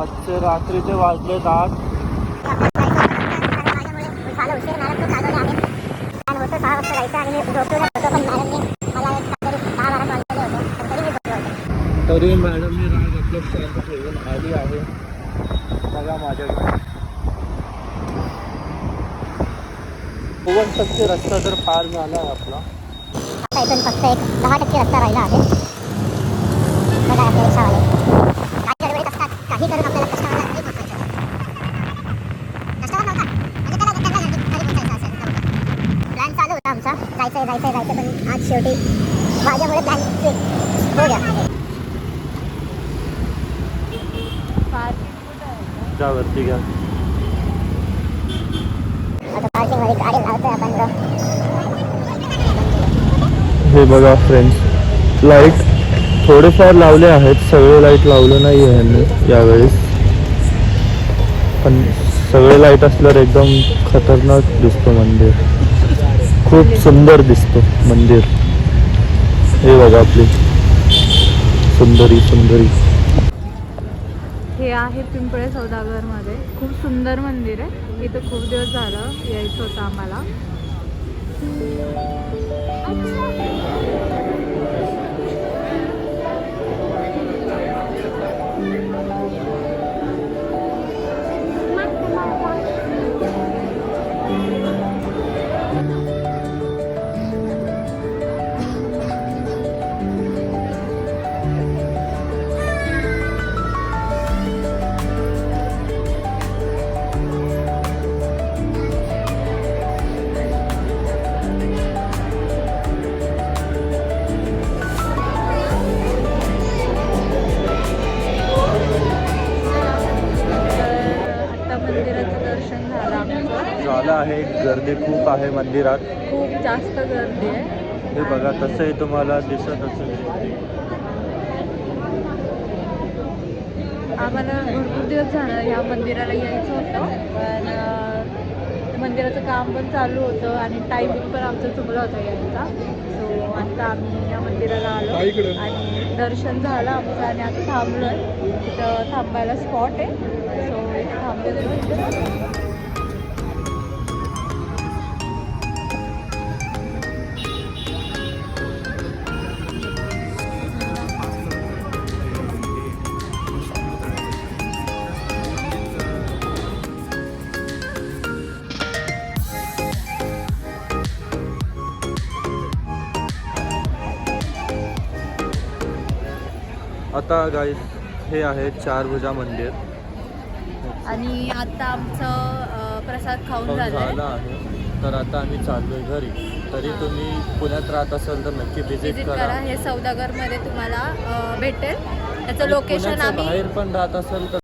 आजचे रात्रीचे वाजले 8. तरी मॅडमने राग आपलं शांत ठेवून आली आहे. बघा माझ्याकडे 90% रस्ता तर पार झाला आहे आपला. आता इथून फक्त एक 10% रस्ता राहिला आहे. बघा आपले रिक्षावाले काही गडबडीत असतात, काही करून आपल्याला कस्टमरला घरी पोहोचवायचं. कस्टमर नव्हता म्हणजे त्याला घरी पोहोचायचं असेल तर प्लॅन चालू होता आमचा, जायचं पण आज शेवटी माझ्यामुळे प्लॅन हो गया. जा वरती घ्या. आता पार्किंगमध्ये गाडी लावतोय आपण. हे बघा फ्रेंड्स, लाईट थोडेफार लावले आहेत, सगळे लाईट लावले नाही आहे यांनी यावेळेस. पण सगळे लाईट असल्यावर एकदम खतरनाक दिसतो मंदिर. खूप सुंदर दिसतो मंदिर. हे बघा आपली सुंदरी. हे आहे पिंपळे सौदागरमध्ये. खूप सुंदर मंदिर आहे. इथं खूप दिवस झालं यायचं होतं आम्हाला. झालं आहे. गर्दी खूप आहे मंदिरात, खूप जास्त गर्दी आहे. हे बघा तसंही तुम्हाला दिसत असेल. आम्हाला भरपूर दिवस झालं या मंदिराला यायचं होतं, पण मंदिराचं काम पण चालू होतं आणि टायमिंग पण आमचा चुकला होता यायचा. सो आता आम्ही या मंदिराला आलो आणि दर्शन झालं आमचं आणि आता थांबलो आहे. तिथं थांबायला स्पॉट आहे. सो इथे थांबलेलो. आता गाईस हे आहे चारभुजा मंदिर आणि आता आमचं प्रसाद खाऊन झालं आहे. तर आता आम्ही चाललोय घरी. तरी तुम्ही पुण्यात राहत असाल तर नक्की व्हिजिट करा. हे सौदागरमध्ये तुम्हाला भेटेल. त्याचं लोकेशन आम्ही बाहेर पण राहत असाल तर